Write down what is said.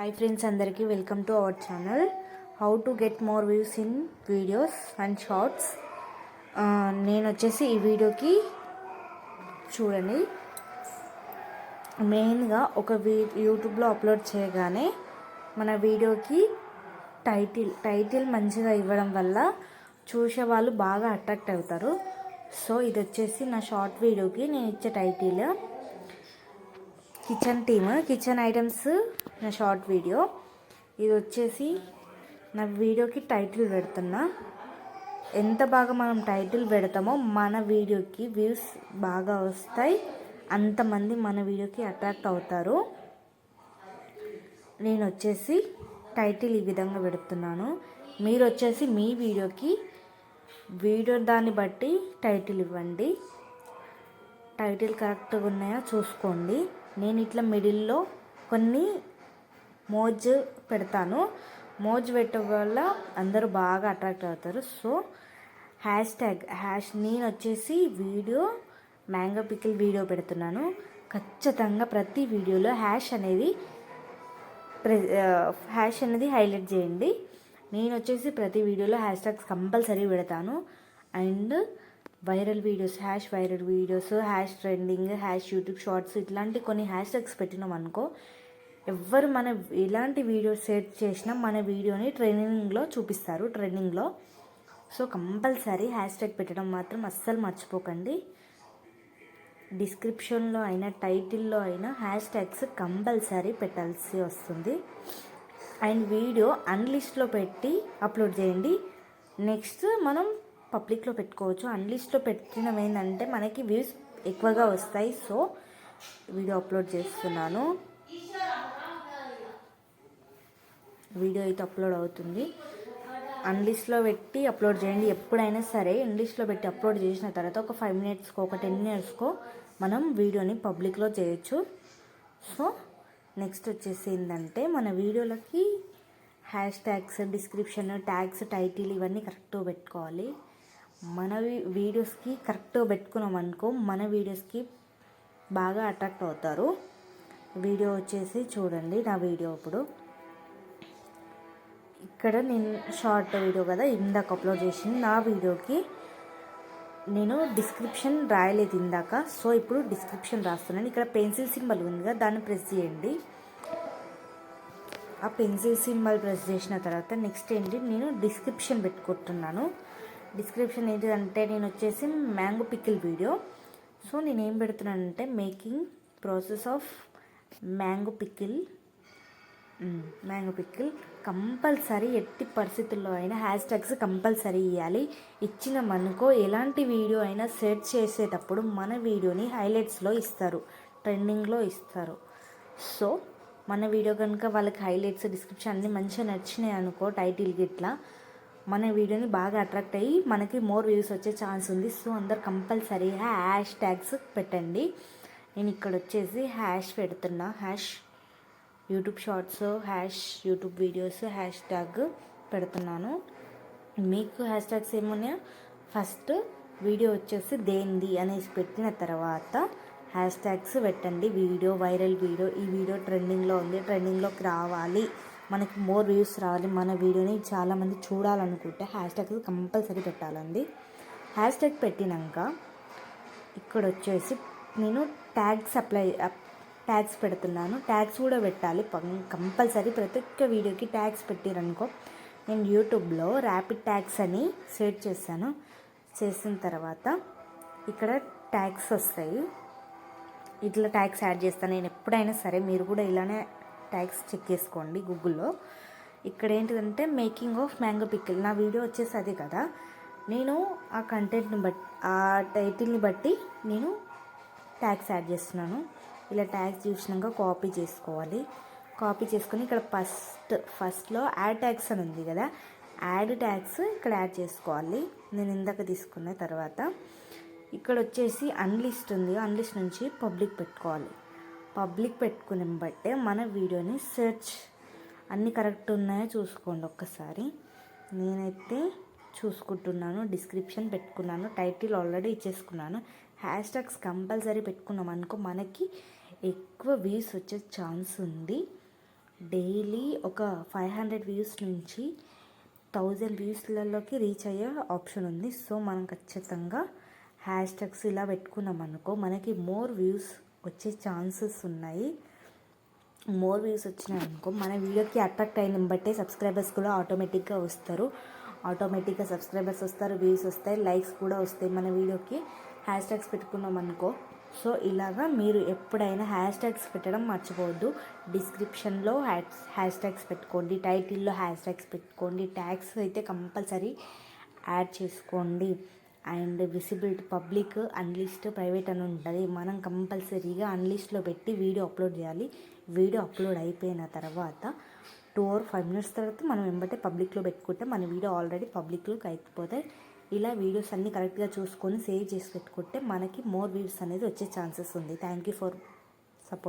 Hi friends, అందరికీ welcome to our channel. How to get more views in videos and shorts. నేను వచ్చేసి ఈ వీడియోకి చూడండి, మెయిన్గా ఒక యూట్యూబ్లో అప్లోడ్ చేయగానే మన వీడియోకి టైటిల్ మంచిగా ఇవ్వడం వల్ల చూసే వాళ్ళు బాగా అట్రాక్ట్ అవుతారు. సో ఇది వచ్చేసి నా షార్ట్ వీడియోకి నేను ఇచ్చే టైటిల్ కిచెన్ ఐటమ్స్ నా షార్ట్ వీడియో. ఇది వచ్చేసి నా వీడియోకి టైటిల్ పెడుతున్నా. ఎంత బాగా మనం టైటిల్ పెడతామో మన వీడియోకి వ్యూస్ బాగా వస్తాయి, అంతమంది మన వీడియోకి అట్రాక్ట్ అవుతారు. నేను వచ్చేసి టైటిల్ ఈ విధంగా పెడుతున్నాను. మీరు వచ్చేసి మీ వీడియో దాన్ని బట్టి టైటిల్ ఇవ్వండి. టైటిల్ కరెక్ట్గా ఉన్నాయో చూసుకోండి. నేను ఇట్లా మిడిల్లో కొన్ని మోజ్ పెడతాను. మోజ్ పెట్టడం వల్ల అందరూ బాగా అట్రాక్ట్ అవుతారు. సో నేను వచ్చేసి వీడియో మ్యాంగో పికిల్ వీడియో పెడుతున్నాను. ఖచ్చితంగా ప్రతి వీడియోలో హ్యాష్ అనేది హైలైట్ చేయండి. నేను వచ్చేసి ప్రతి వీడియోలో హ్యాష్ ట్యాగ్స్ కంపల్సరీ పెడతాను. And viral videos, viral videos, trending, YouTube shorts, ఇట్లాంటి కొన్ని హ్యాష్ ట్యాగ్స్ పెట్టినాం అనుకో, ఎవరు మన ఎలాంటి వీడియో సెర్చ్ చేసినా మన వీడియోని ట్రెండింగ్లో చూపిస్తారు. సో కంపల్సరీ హ్యాష్ ట్యాగ్ పెట్టడం మాత్రం అస్సలు మర్చిపోకండి. డిస్క్రిప్షన్లో అయినా టైటిల్లో అయినా హ్యాష్ ట్యాగ్స్ కంపల్సరీ పెట్టాల్సి వస్తుంది. అండ్ వీడియో అన్లిస్ట్లో పెట్టి అప్లోడ్ చేయండి. నెక్స్ట్ మనం పబ్లిక్లో పెట్టుకోవచ్చు. అన్లిస్ట్లో పెట్టినవి ఏంటంటే మనకి వ్యూస్ ఎక్కువగా వస్తాయి. సో వీడియో అప్లోడ్ చేస్తున్నాను. వీడియో అయితే అప్లోడ్ అవుతుంది. అన్లిస్ట్లో పెట్టి అప్లోడ్ చేయండి. ఎప్పుడైనా సరే అన్లిస్ట్లో పెట్టి అప్లోడ్ చేసిన తర్వాత ఒక 5 మినిట్స్కో ఒక 10 మినిట్స్కో మనం వీడియోని పబ్లిక్లో చేయొచ్చు. సో నెక్స్ట్ వచ్చేసి ఏంటంటే మన వీడియోలకి hashtags, description, tags, title ఇవన్నీ కరెక్ట్గా పెట్టుకోవాలి. మన వీడియోస్కి కరెక్ట్గా పెట్టుకున్నాం అనుకో, మన వీడియోస్కి బాగా అట్రాక్ట్ అవుతారు. వీడియో వచ్చేసి చూడండి, నా వీడియో ఇప్పుడు ఇక్కడ నేను షార్ట్ వీడియో కదా ఇందాక అప్లోడ్ చేసింది. నా వీడియోకి నేను డిస్క్రిప్షన్ రాయలేదు ఇందాక. సో ఇప్పుడు డిస్క్రిప్షన్ రాస్తున్నాను. ఇక్కడ పెన్సిల్ సింబల్ ఉంది కదా, దాన్ని ప్రెస్ చేయండి. ఆ పెన్సిల్ సింబల్ ప్రెస్ చేసిన తర్వాత నెక్స్ట్ ఏంటి, నేను డిస్క్రిప్షన్ పెట్టుకుంటున్నాను. డిస్క్రిప్షన్ ఏంటిదంటే నేను వచ్చేసి మ్యాంగో పికిల్ వీడియో. సో నేను ఏం పెడుతున్నానంటే making process of mango pickle compulsory ఎట్టి పరిస్థితుల్లో అయినా హ్యాష్ ట్యాగ్స్ కంపల్సరీ ఇవ్వాలి. ఇచ్చినామనుకో ఎలాంటి వీడియో అయినా సెర్చ్ చేసేటప్పుడు మన వీడియోని హైలైట్స్లో ఇస్తారు, ట్రెండింగ్లో ఇస్తారు. సో మన వీడియో కనుక వాళ్ళకి హైలైట్స్, డిస్క్రిప్షన్ అన్నీ మంచిగా నచ్చినాయి అనుకో, టైటిల్ గిట్లా మన వీడియోని బాగా అట్రాక్ట్ అయ్యి మనకి మోర్ వ్యూస్ వచ్చే ఛాన్స్ ఉంది. సో అందరు కంపల్సరీ హ్యాష్ ట్యాగ్స్ పెట్టండి. నేను ఇక్కడ వచ్చేసి హ్యాష్ పెడుతున్నా. Hash YouTube shorts, YouTube videos hashtag పెడుతున్నాను. మీకు హ్యాష్ ట్యాగ్స్ ఏమున్నాయో ఫస్ట్ వీడియో వచ్చేసి దేంది అనేసి పెట్టిన తర్వాత హ్యాష్ ట్యాగ్స్ పెట్టండి. వైరల్ వీడియో, ఈ వీడియో ట్రెండింగ్లో ఉంది, ట్రెండింగ్లోకి రావాలి, మనకి మోర్ వ్యూస్ రావాలి, మన వీడియోని చాలామంది చూడాలనుకుంటే హ్యాష్ ట్యాగ్స్ కంపల్సరీ పెట్టాలండి. హ్యాష్ ట్యాగ్ పెట్టినాక ఇక్కడ వచ్చేసి నేను ట్యాగ్స్ పెడుతున్నాను. ట్యాగ్స్ కూడా పెట్టాలి కంపల్సరీ. ప్రతి ఒక్క వీడియోకి ట్యాగ్స్ పెట్టారనుకో, నేను యూట్యూబ్లో ర్యాపిడ్ ట్యాగ్స్ అని సెర్చ్ చేశాను. చేసిన తర్వాత ఇక్కడ ట్యాగ్స్ వస్తాయి. ఇట్లా ట్యాగ్స్ యాడ్ చేస్తాను నేను ఎప్పుడైనా సరే. మీరు కూడా ఇలానే ట్యాగ్స్ చెక్ చేసుకోండి గూగుల్లో. ఇక్కడ ఏంటిదంటే మేకింగ్ ఆఫ్ మ్యాంగో పికిల్, నా వీడియో వచ్చేసి అదే కదా. నేను ఆ కంటెంట్ని బట్టి, ఆ టైటిల్ని బట్టి నేను ట్యాగ్స్ యాడ్ చేస్తున్నాను. ఇలా ట్యాగ్స్ చూసినాక కాపీ చేసుకోవాలి. కాపీ చేసుకొని ఇక్కడ ఫస్ట్లో యాడ్ ట్యాగ్స్ అని ఉంది కదా, యాడ్ ట్యాగ్స్ ఇక్కడ యాడ్ చేసుకోవాలి. నేను ఇందాక తీసుకున్న తర్వాత ఇక్కడ వచ్చేసి అన్లిస్ట్ ఉంది, అన్లిస్ట్ నుంచి పబ్లిక్ పెట్టుకోవాలి. పబ్లిక్ పెట్టుకుని బట్టే మన వీడియోని సెర్చ్ అన్నీ కరెక్ట్ ఉన్నాయో చూసుకోండి ఒక్కసారి. నేనైతే చూసుకుంటున్నాను. డిస్క్రిప్షన్ పెట్టుకున్నాను, టైటిల్ ఆల్రెడీ ఇచ్చేసుకున్నాను. హ్యాష్ ట్యాగ్స్ కంపల్సరీ పెట్టుకున్నాం అనుకో మనకి ఎక్కువ వ్యూస్ వచ్చే ఛాన్స్ ఉంది. డైలీ ఒక 500 వ్యూస్ నుంచి 1000 వ్యూస్లలోకి రీచ్ అయ్యే ఆప్షన్ ఉంది. సో మనం ఖచ్చితంగా హ్యాష్ ట్యాగ్స్ ఇలా పెట్టుకున్నాం అనుకో మనకి మోర్ వ్యూస్ వచ్చే ఛాన్సెస్ ఉన్నాయి. మోర్ వ్యూస్ వచ్చినాయి అనుకో మన వీడియోకి అట్రాక్ట్ అయిన బట్టే సబ్స్క్రైబర్స్ కూడా ఆటోమేటిక్గా వస్తారు. ఆటోమేటిక్గా సబ్స్క్రైబర్స్ వస్తారు, వ్యూస్ వస్తాయి, లైక్స్ కూడా వస్తాయి మన వీడియోకి. హ్యాష్ ట్యాగ్స్ పెట్టుకున్నాం అనుకో. సో ఇలాగా మీరు ఎప్పుడైనా హ్యాష్ ట్యాగ్స్ పెట్టడం మర్చిపోవద్దు. డిస్క్రిప్షన్లో హ్యాష్ ట్యాగ్స్ పెట్టుకోండి, టైటిల్లో హ్యాష్ ట్యాగ్స్ పెట్టుకోండి, ట్యాగ్స్ అయితే కంపల్సరీ యాడ్ చేసుకోండి. అండ్ విజిబిలిటీ పబ్లిక్, అన్లిస్ట్, ప్రైవేట్ అని ఉంటుంది. మనం కంపల్సరీగా అన్లిస్ట్లో పెట్టి వీడియో అప్లోడ్ చేయాలి. వీడియో అప్లోడ్ అయిపోయిన తర్వాత 2 or 5 minutes తర్వాత మనం వెంబటే పబ్లిక్లో పెట్టుకుంటే మన వీడియో ఆల్రెడీ పబ్లిక్లోకి అయిపోతాయి. ఇలా వీడియోస్ అన్నీ కరెక్ట్గా చూసుకొని సేవ్ చేసి పెట్టుకుంటే మనకి మోర్ వ్యూస్ అనేది వచ్చే ఛాన్సెస్ ఉంది. Thank you for support.